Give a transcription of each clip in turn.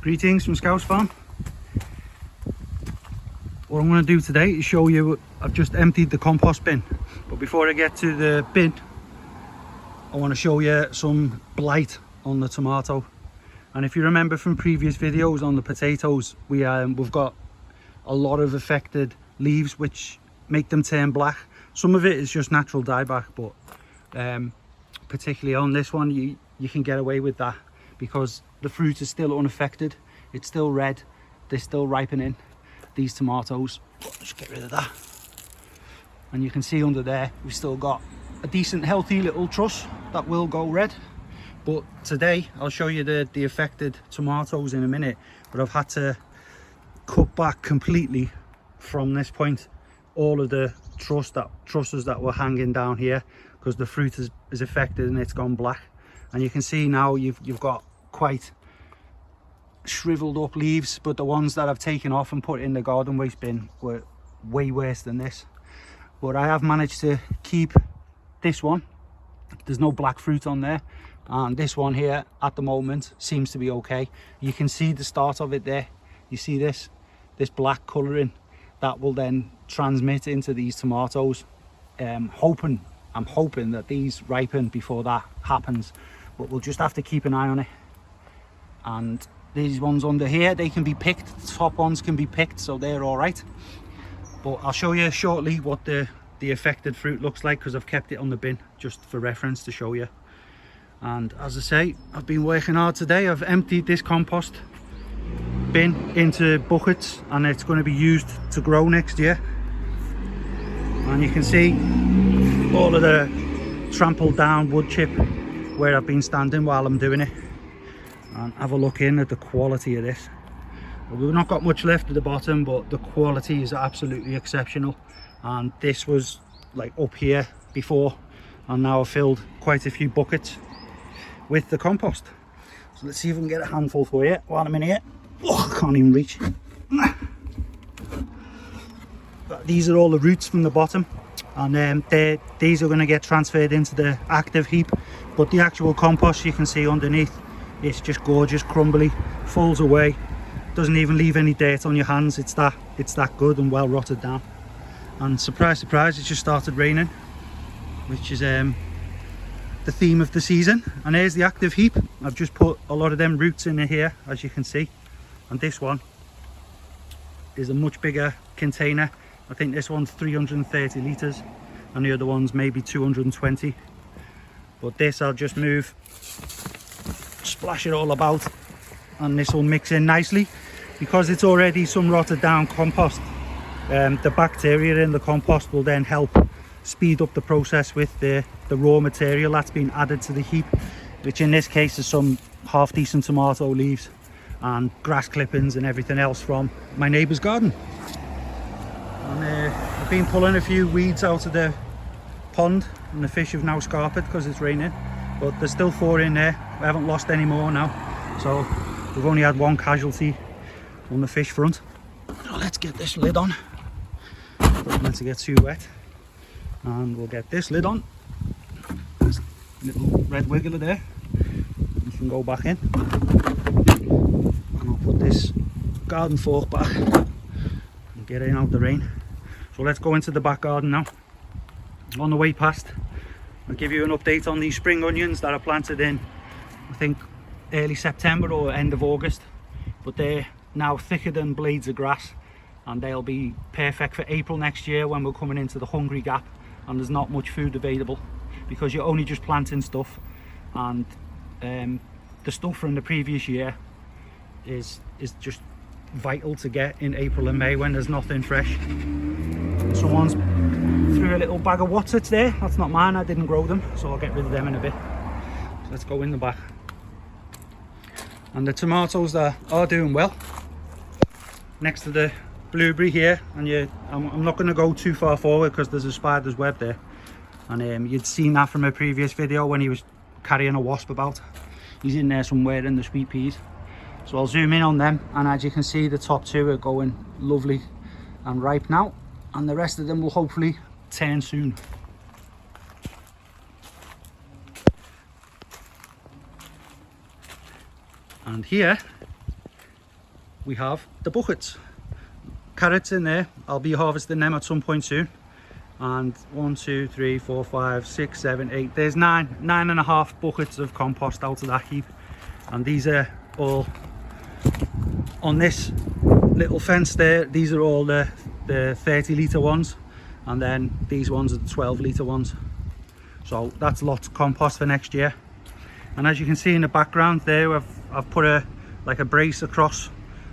Greetings from Scouse Farm. What I'm going to do today is show you, I've just emptied the compost bin, but before I get to the bin I want to show you some blight on the tomato. And if you remember from previous videos on the potatoes, we've got a lot of affected leaves which make them turn black. Some of it is just natural dieback, but particularly on this one you can get away with that because the fruit is still unaffected, it's still red, they're still ripening, these tomatoes. Just get rid of that. And you can see under there we've still got a decent healthy little truss that will go red. But today I'll show you the affected tomatoes in a minute, but I've had to cut back completely from this point all of the trusses that were hanging down here because the fruit is affected and it's gone black. And you can see now you've got quite shriveled up leaves, but the ones that I've taken off and put in the garden waste bin were way worse than this. But I have managed to keep this one, there's no black fruit on there, and this one here at the moment seems to be okay. You can see the start of it there, you see this black colouring that will then transmit into these tomatoes. I'm hoping that these ripen before that happens, but we'll just have to keep an eye on it. And these ones under here, they can be picked, the top ones can be picked, so they're all right. But I'll show you shortly what the affected fruit looks like because I've kept it on the bin just for reference to show you. And as I say, I've been working hard today. I've emptied this compost bin into buckets and it's going to be used to grow next year. And you can see all of the trampled down wood chip where I've been standing while I'm doing it. And have a look in at the quality of this. We've not got much left at the bottom, but the quality is absolutely exceptional. And this was like up here before, and now I've filled quite a few buckets with the compost. So let's see if we can get a handful for you while I'm in here. Oh, I can't even reach. But these are all the roots from the bottom, and these are going to get transferred into the active heap. But the actual compost, you can see underneath, it's just gorgeous, crumbly, falls away, doesn't even leave any dirt on your hands. It's that good and well rotted down. And surprise surprise, it just started raining, which is the theme of the season. And here's the active heap. I've just put a lot of them roots in here, as you can see. And this one is a much bigger container. I think this one's 330 litres and the other one's maybe 220. But this I'll just move, splash it all about, and this will mix in nicely because it's already some rotted down compost. The bacteria in the compost will then help speed up the process with the raw material that's been added to the heap, which in this case is some half decent tomato leaves and grass clippings and everything else from my neighbour's garden. And I've been pulling a few weeds out of the pond and the fish have now scarped because it's raining, but there's still 4 in there. We haven't lost any more now, so we've only had 1 casualty on the fish front. So let's get this lid on. Don't want it to get too wet, and we'll get this lid on. There's a little red wiggler there, you can go back in, and I'll put this garden fork back and get in out the rain. So let's go into the back garden now. On the way past, I'll give you an update on these spring onions that I planted in, I think early September or end of August, but they're now thicker than blades of grass, and they'll be perfect for April next year when we're coming into the hungry gap and there's not much food available because you're only just planting stuff, and the stuff from the previous year is just vital to get in April and May when there's nothing fresh. Someone's threw a little bag of Watsits there. That's not mine, I didn't grow them, so I'll get rid of them in a bit. So let's go in the back. And the tomatoes are doing well next to the blueberry here, and I'm not going to go too far forward because there's a spider's web there, and you'd seen that from a previous video when he was carrying a wasp about. He's in there somewhere in the sweet peas, so I'll zoom in on them, and as you can see the top 2 are going lovely and ripe now, and the rest of them will hopefully turn soon. And here we have the buckets. Carrots in there, I'll be harvesting them at some point soon. And 1, 2, 3, 4, 5, 6, 7, 8, there's nine and a half buckets of compost out of that heap. And these are all on this little fence there. These are all the 30-litre ones, and then these ones are the 12-litre ones. So that's lots of compost for next year. And as you can see in the background there, I've put a brace across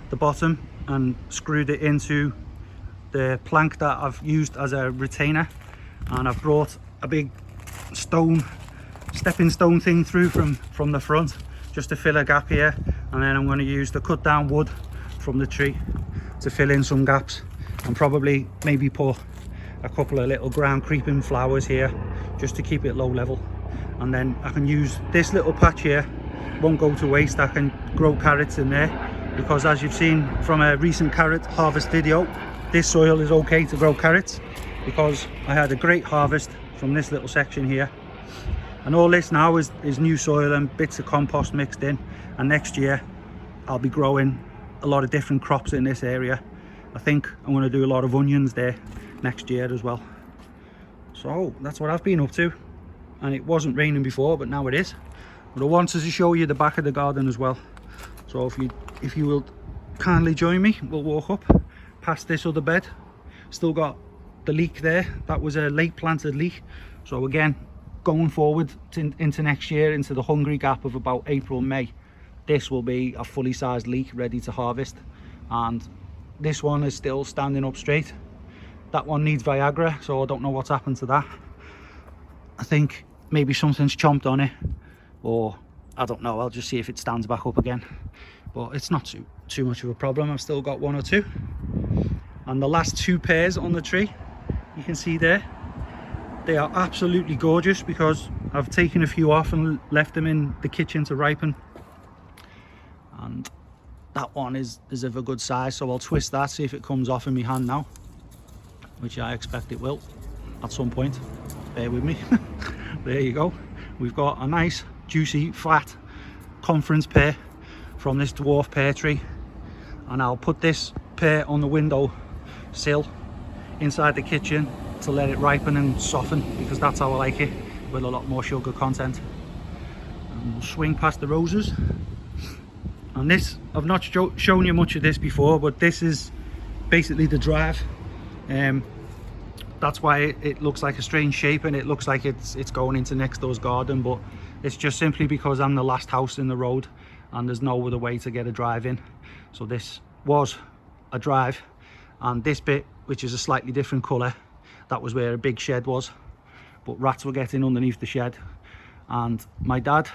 the bottom and screwed it into the plank that I've used as a retainer, and I've brought a big stepping stone thing through from the front just to fill a gap here, and then I'm going to use the cut down wood from the tree to fill in some gaps, and probably maybe put a couple of little ground creeping flowers here just to keep it low level. And then I can use this little patch here, won't go to waste. I can grow carrots in there, because as you've seen from a recent carrot harvest video, this soil is okay to grow carrots, because I had a great harvest from this little section here. And all this now is new soil and bits of compost mixed in, and next year I'll be growing a lot of different crops in this area. I think I'm going to do a lot of onions there next year as well. So that's what I've been up to, and it wasn't raining before, but now it is. But I wanted to show you the back of the garden as well. So if you will kindly join me, we'll walk up past this other bed. Still got the leek there. That was a late planted leek. So again, going forward into next year, into the hungry gap of about April, May, this will be a fully sized leek ready to harvest. And this one is still standing up straight. That one needs Viagra, so I don't know what's happened to that. I think maybe something's chomped on it, or I don't know. I'll just see if it stands back up again. But it's not too much of a problem. I've still got 1 or 2. And the last 2 pears on the tree, you can see there, they are absolutely gorgeous, because I've taken a few off and left them in the kitchen to ripen. And that one is of a good size, so I'll twist that, see if it comes off in my hand now, which I expect it will at some point. Bear with me. There you go. We've got a nice juicy fat conference pear from this dwarf pear tree, and I'll put this pear on the window sill inside the kitchen to let it ripen and soften, because that's how I like it, with a lot more sugar content. And we'll swing past the roses. And this, I've not shown you much of this before, but this is basically the drive. That's why it looks like a strange shape, and it looks like it's going into next door's garden, but it's just simply because I'm the last house in the road and there's no other way to get a drive in. So this was a drive, and this bit, which is a slightly different colour, that was where a big shed was, but rats were getting underneath the shed, and my dad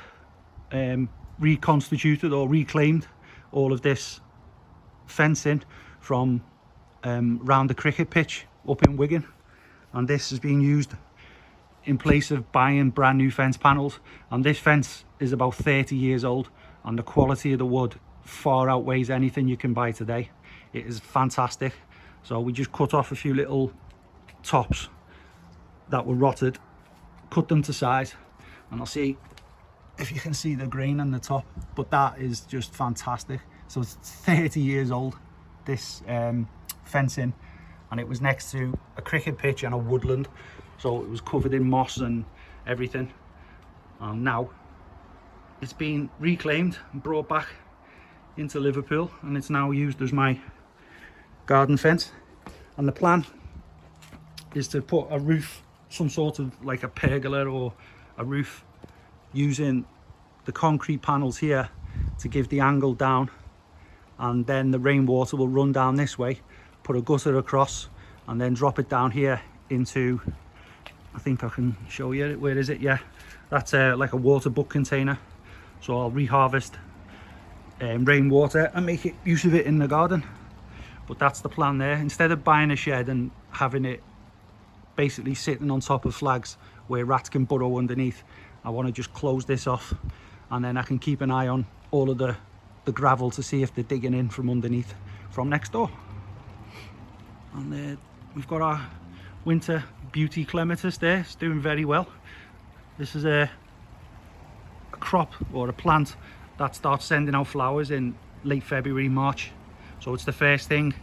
reconstituted or reclaimed all of this fencing from round the cricket pitch up in Wigan, and this has been used in place of buying brand new fence panels. And this fence is about 30 years old, and the quality of the wood far outweighs anything you can buy today. It is fantastic. So we just cut off a few little tops that were rotted, cut them to size, and I'll see if you can see the grain on the top, but that is just fantastic. So it's 30 years old, this fencing, and it was next to a cricket pitch and a woodland, so it was covered in moss and everything. And now it's been reclaimed and brought back into Liverpool, and it's now used as my garden fence. And the plan is to put a roof, some sort of like a pergola or a roof, using the concrete panels here to give the angle down, and then the rainwater will run down this way, put a gutter across, and then drop it down here into, I think I can show you, where is it? Yeah, that's like a water butt container. So I'll reharvest rainwater and make it use of it in the garden. But that's the plan there. Instead of buying a shed and having it basically sitting on top of flags where rats can burrow underneath, I want to just close this off, and then I can keep an eye on all of the gravel to see if they're digging in from underneath from next door. And we've got our winter beauty clematis there. It's doing very well. This is a crop or a plant that starts sending out flowers in late February, March. So it's the first thing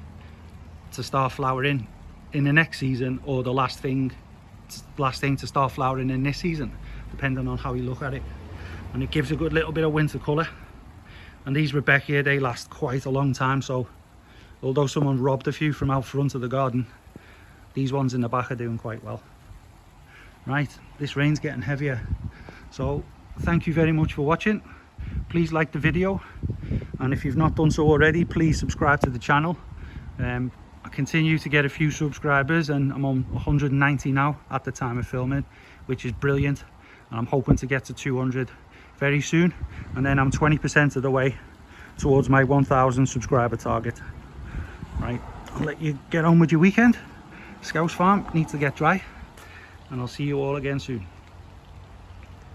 to start flowering in the next season, or the last thing to start flowering in this season, depending on how you look at it. And it gives a good little bit of winter colour. And these Rebecca, they last quite a long time, so although someone robbed a few from out front of the garden, these ones in the back are doing quite well. Right, this rain's getting heavier, so thank you very much for watching. Please like the video, and if you've not done so already, please subscribe to the channel. I continue to get a few subscribers, and I'm on 190 now at the time of filming, which is brilliant, and I'm hoping to get to 200 very soon, and then I'm 20% of the way towards my 1,000 subscriber target. Right, I'll let you get on with your weekend. Scouse Farm needs to get dry, and I'll see you all again soon.